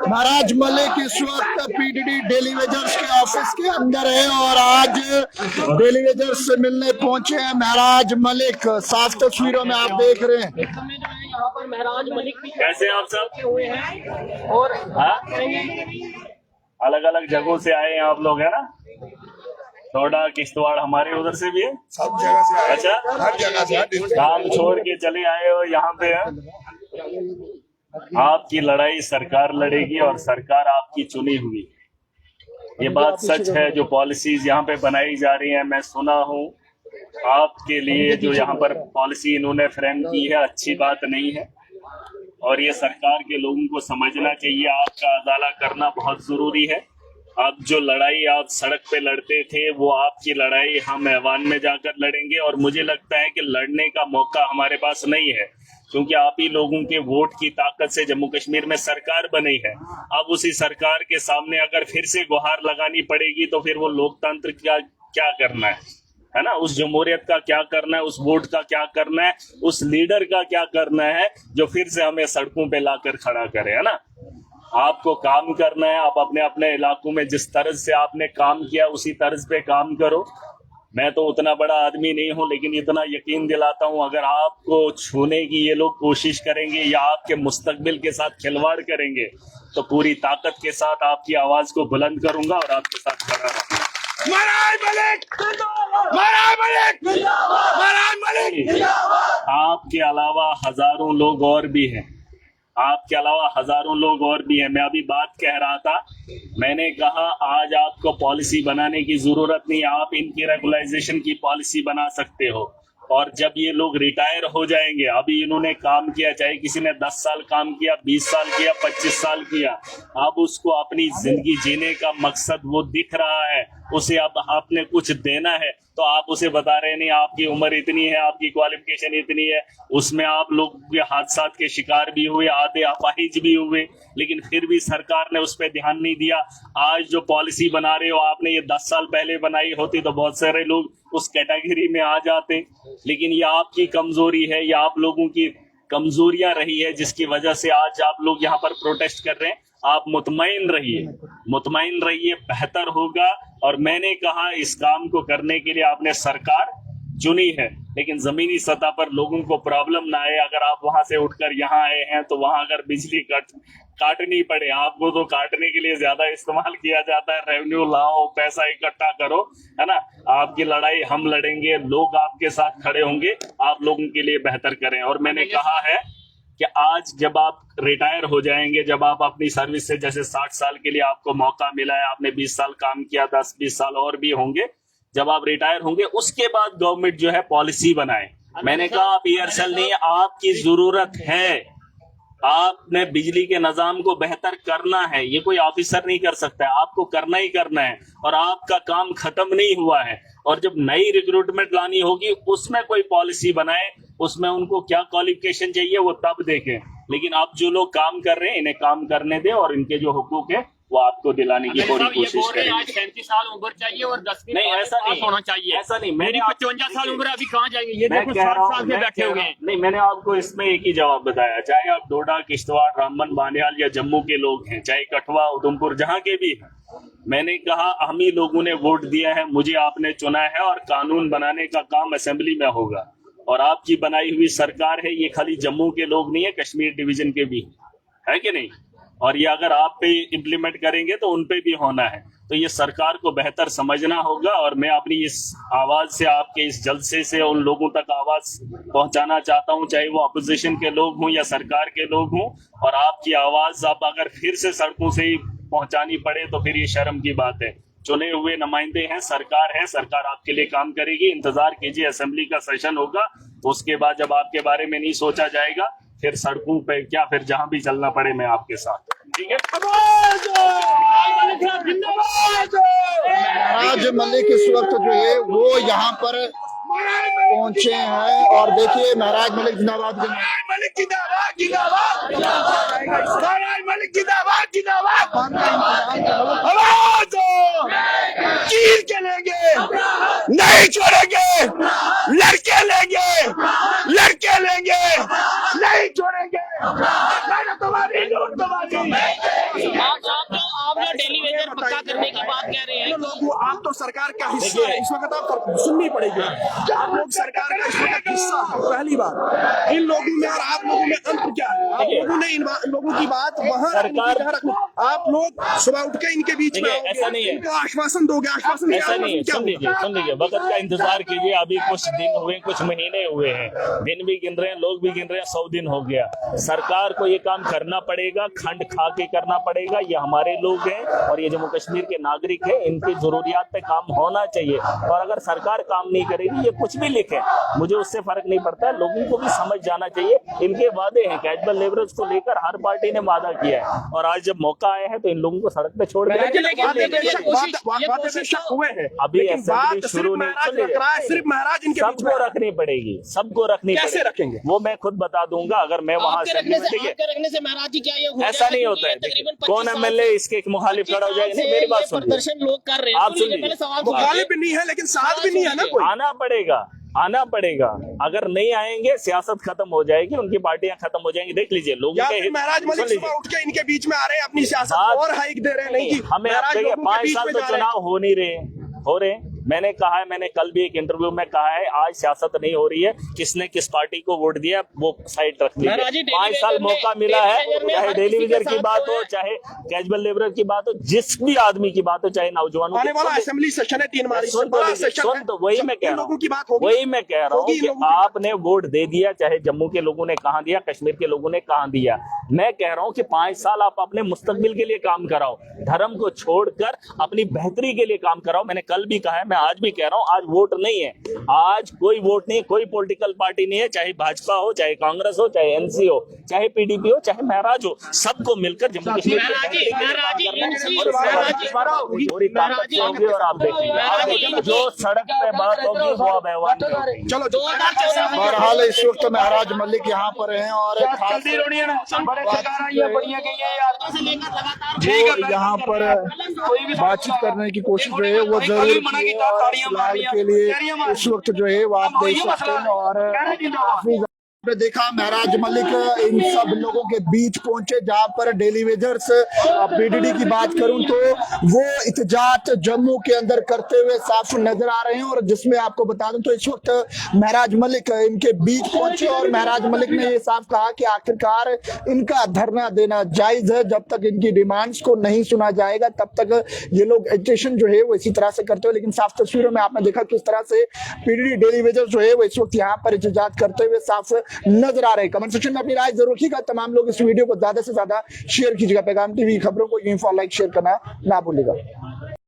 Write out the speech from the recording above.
महाराज मलिक इस वक्त PDD daily wagers के ऑफिस के अंदर है और आज डेली वेजर्स से मिलने पहुंचे हैं महाराज मलिक। साफ तस्वीरों में आप देख रहे हैं यहाँ पर महाराज मलिक भी कैसे आप सब हुए हैं और अलग अलग जगहों से आए हैं आप लोग, है ना? थोड़ा किश्तवाड़ हमारे उधर से भी है, सब जगह से आए, अच्छा हर जगह से काम छोड़ के चले आए हो यहाँ पे है। आपकी लड़ाई सरकार लड़ेगी और सरकार आपकी चुनी हुई, ये बात सच है। जो पॉलिसीज यहाँ पे बनाई जा रही हैं, मैं सुना हूँ आपके लिए जो यहाँ पर पॉलिसी इन्होंने फ्रेम की है अच्छी बात नहीं है और ये सरकार के लोगों को समझना चाहिए। आपका अदाला करना बहुत जरूरी है। अब जो लड़ाई आप सड़क पे लड़ते थे वो आपकी लड़ाई हम ऐवान में जाकर लड़ेंगे और मुझे लगता है कि लड़ने का मौका हमारे पास नहीं है क्योंकि आप ही लोगों के वोट की ताकत से जम्मू कश्मीर में सरकार बनी है। अब उसी सरकार के सामने अगर फिर से गुहार लगानी पड़ेगी तो फिर वो लोकतंत्र का क्या करना है ना? उस जमहूरियत का क्या करना है, उस वोट का क्या करना है, उस लीडर का क्या करना है जो फिर से हमें सड़कों पे लाकर खड़ा करे, है ना? आपको काम करना है, आप अपने अपने इलाकों में जिस तर्ज से आपने काम किया उसी तर्ज पे काम करो। मैं तो उतना बड़ा आदमी नहीं हूं लेकिन इतना यकीन दिलाता हूं अगर आपको छूने की ये लोग कोशिश करेंगे या आपके मुस्तकबिल के साथ खिलवाड़ करेंगे तो पूरी ताकत के साथ आपकी आवाज को बुलंद करूंगा और आपके साथ खड़ा रहूंगा। आपके अलावा हजारों लोग और भी हैं, आपके अलावा हजारों लोग और भी हैं। मैं अभी बात कह रहा था, मैंने कहा आज आपको पॉलिसी बनाने की जरूरत नहीं, आप इनकी रेगुलाइजेशन की पॉलिसी बना सकते हो और जब ये लोग रिटायर हो जाएंगे, अभी इन्होंने काम किया, चाहे किसी ने 10 साल काम किया, 20 साल किया, 25 साल किया, अब उसको अपनी जिंदगी जीने का मकसद वो दिख रहा है, उसे अब आपने कुछ देना है तो आप उसे बता रहे नहीं आपकी उम्र इतनी है, आपकी क्वालिफिकेशन इतनी है। उसमें आप लोग हादसा के शिकार भी हुए, आधे अपाहिज भी हुए, लेकिन फिर भी सरकार ने उस पर ध्यान नहीं दिया। आज जो पॉलिसी बना रहे हो आपने ये 10 साल पहले बनाई होती तो बहुत सारे लोग उस कैटेगरी में आ जाते, लेकिन ये आपकी कमजोरी है, ये आप लोगों की कमजोरियां रही है जिसकी वजह से आज आप लोग यहाँ पर प्रोटेस्ट कर रहे हैं। आप मुतमईन रहिए, बेहतर होगा। और मैंने कहा इस काम को करने के लिए आपने सरकार चुनी है लेकिन जमीनी सतह पर लोगों को प्रॉब्लम ना आए। अगर आप वहां से उठकर यहाँ आए हैं तो वहां अगर बिजली काटनी पड़े, आपको तो काटने के लिए ज्यादा इस्तेमाल किया जाता है, रेवेन्यू लाओ, पैसा इकट्ठा करो, है ना? आपकी लड़ाई हम लड़ेंगे, लोग आपके साथ खड़े होंगे, आप लोगों के लिए बेहतर करें। और मैंने कहा है कि आज जब आप रिटायर हो जाएंगे, जब आप अपनी सर्विस से जैसे 60 साल के लिए आपको मौका मिला है, आपने 20 साल काम किया, 10-20 साल और भी होंगे, जब आप रिटायर होंगे उसके बाद गवर्नमेंट जो है पॉलिसी बनाए। मैंने कहा आप एयरसेल नहीं, आपकी जरूरत है, आपने बिजली के निजाम को बेहतर करना है, ये कोई ऑफिसर नहीं कर सकता है, आपको करना ही करना है और आपका काम खत्म नहीं हुआ है। और जब नई रिक्रूटमेंट लानी होगी उसमें कोई पॉलिसी बनाए, उसमें उनको क्या क्वालिफिकेशन चाहिए वो तब देखें, लेकिन आप जो लोग काम कर रहे हैं इन्हें काम करने दें और इनके जो हुकूक है वो आपको दिलाने की पूरी कोशिश करें। आज 37 साल उम्र चाहिए और 10वीं नहीं ऐसा नहीं होना चाहिए, ऐसा नहीं। मेरी 55 साल उम्र, अभी कहाँ जाएंगे? ये मैं देखो कह रहा 60 साल के बैठे हुए हैं। नहीं, मैंने आपको इसमें एक ही जवाब बताया, चाहे आप डोडा, किश्तवाड़, रामबन, बानियाल या जम्मू के लोग हैं, चाहे कठुआ, उधमपुर, जहाँ के भी हैं, मैंने कहा हम ही लोगों ने वोट दिया है, मुझे आपने चुना है और कानून बनाने का काम असेंबली में होगा और आपकी बनाई हुई सरकार है। ये खाली जम्मू के लोग नहीं है, कश्मीर डिवीजन के भी है कि नहीं? और ये अगर आप पे इम्प्लीमेंट करेंगे तो उन पे भी होना है। तो ये सरकार को बेहतर समझना होगा और मैं अपनी इस आवाज से, आपके इस जलसे से उन लोगों तक आवाज पहुंचाना चाहता हूं, चाहे वो अपोजिशन के लोग हों या सरकार के लोग हों। और आपकी आवाज अब अगर फिर से सड़कों से ही पहुंचानी पड़े तो फिर ये शर्म की बात है। चुने हुए नुमाइंदे हैं, सरकार है, सरकार आपके लिए काम करेगी। इंतजार कीजिए, असेंबली का सेशन होगा, उसके बाद जब आपके बारे में नहीं सोचा जाएगा फिर सड़कों पे क्या, फिर जहां भी चलना पड़े मैं आपके साथ, ठीक है? महाराज मलिक इस वक्त जो है वो यहाँ पर पहुंचे हैं और देखिए महाराज मलिक जिंदाबाद, मलिक जिंदाबाद, जिंदाबाद, महाराज मलिक जिंदाबाद, जिंदाबाद, आवाज दो, चीर के लेंगे, नहीं छोड़ेंगे, लड़के लेंगे, लड़के लेंगे, नहीं छोड़ेंगे। तुम्हारी लूट तुम्हारी। आप जो डेली वेजर पक्का करने की बात कह रहे हैं, लोग आप तो सरकार का हिस्सा है, इस वक्त आप सुननी पड़ेगी। आप लोग सरकार का इस वक्त हिस्सा है। पहली बात इन लोगों में और आप लोगों में अंतर क्या है? आप लोगों ने इन लोगों की बात वहाँ सरकार आप लोग सुबह उठ के इनके बीच में ऐसा नहीं है, इनका आश्वासन दोगे, आश्वासन ऐसा नहीं है। सुन लीजिए वक्त का इंतजार कीजिए। अभी कुछ दिन हुए, कुछ महीने हुए हैं, दिन भी गिन रहे हैं, लोग भी गिन रहे हैं, 100 दिन हो गया। सरकार को ये काम करना पड़ेगा, खंड खा के करना पड़ेगा। ये हमारे लोग हैं और ये जम्मू कश्मीर के नागरिक हैं, इनकी जरूरियात पे काम होना चाहिए। और अगर सरकार काम नहीं करेगी, ये कुछ भी लिखे, मुझे उससे फर्क नहीं पड़ता है। लोगों को भी समझ जाना चाहिए, इनके वादे हैं। कैजुअल लेबरर्स को लेकर हर पार्टी ने वादा किया है और आज जब मौका आया है तो इन लोगों को सड़क पे छोड़ दिया। हुए हैं अभी असेंबली शुरू नहीं, सिर्फ महाराज इनके सबको रखनी पड़ेगी, सबको रखनी कैसे पड़ेगी। रखेंगे वो मैं खुद बता दूंगा अगर मैं वहां असेंबली में। रखने से महाराज जी क्या ये हो ऐसा नहीं होता है। कौन एमएलए इसके मुखालिफ खड़ा हो जाएगा? नहीं, मेरी बात सुनिए। प्रदर्शन लोग कर रहे हैं, आप सुनिए, मुखालिफ भी नहीं है लेकिन साथ भी नहीं है ना कोई। आना पड़ेगा। अगर नहीं आएंगे सियासत खत्म हो जाएगी, उनकी पार्टियां खत्म हो जाएंगी। देख लीजिए लोगों या के फिर महाराज मलिक सुबह उठ के इनके बीच में आ रहे हैं, अपनी सियासत और हाइक दे रहे हैं। नहीं हमें महाराज लोगों के 5 बीच साल में तो जा रहे हैं। चुनाव हो रहे हैं। मैंने कहा है, मैंने कल भी एक इंटरव्यू में कहा है, आज सियासत नहीं हो रही है। किसने किस पार्टी को वोट दिया वो साइड रख दीजिए। 5 साल मौका मिला है, चाहे डेली वेजर की बात हो, चाहे कैजुअल लेबर की बात हो, जिस भी आदमी की बात हो, चाहे नौजवानों आने वाला असेंबली सेशन है 3 मार्च सुन तो वही मैं कह रहा लोगों की बात हूँ, होगी, वही मैं कह रहा हूँ कि आपने वोट दे दिया, चाहे जम्मू के लोगों ने कहाँ दिया, कश्मीर के लोगों ने कहाँ दिया। मैं कह रहा हूँ कि 5 साल आप अपने मुस्तकबिल के लिए काम कराओ, धर्म को छोड़कर अपनी बेहतरी के लिए काम कराओ। मैंने कल भी कहा है, मैं आज भी कह रहा हूँ, आज वोट नहीं है, आज कोई वोट नहीं है, कोई पॉलिटिकल पार्टी नहीं है, चाहे भाजपा हो, चाहे कांग्रेस हो, चाहे एनसी हो, चाहे पीडीपी हो, चाहे महराज हो, सबको मिलकर जम्मू कश्मीर पूरी ताकत से होगी। और आप देखेंगे जो सड़क पे बात होगी वो अब ऐवान में होगी। चलो बहरहाल इस वक्त महराज मलिक यहाँ पर हैं और जो यहाँ पर बातचीत करने की कोशिश जो है वो जरूर की है। और फिलहाल के लिए इस वक्त जो है वो आप देख सकते हैं। और काफी देखा महराज मलिक इन सब लोगों के बीच पहुंचे, जहां पर डेली वेजर्स पीडीडी की बात करूं तो वो इतजात जम्मू के अंदर करते हुए साफ नजर आ रहे हैं। और जिसमें आपको बता दूं तो इस वक्त महराज मलिक इनके बीच पहुंचे और महराज मलिक ने ये साफ कहा कि आखिरकार इनका धरना देना जायज है। जब तक इनकी डिमांड्स को नहीं सुना जाएगा तब तक ये लोग एजिटेशन जो है वो इसी तरह से करते हुए। लेकिन साफ तस्वीरों में आपने देखा किस तरह से पीडीडी डेली वेजर्स जो है वो इस वक्त यहाँ पर इतजात करते हुए साफ नजर आ रहे हैं। कमेंट सेक्शन में अपनी राय जरूर रखिएगा। तमाम लोग इस वीडियो को ज्यादा से ज्यादा शेयर कीजिएगा। पैगाम टीवी खबरों को यूनिफॉर्म लाइक शेयर करना ना भूलिएगा।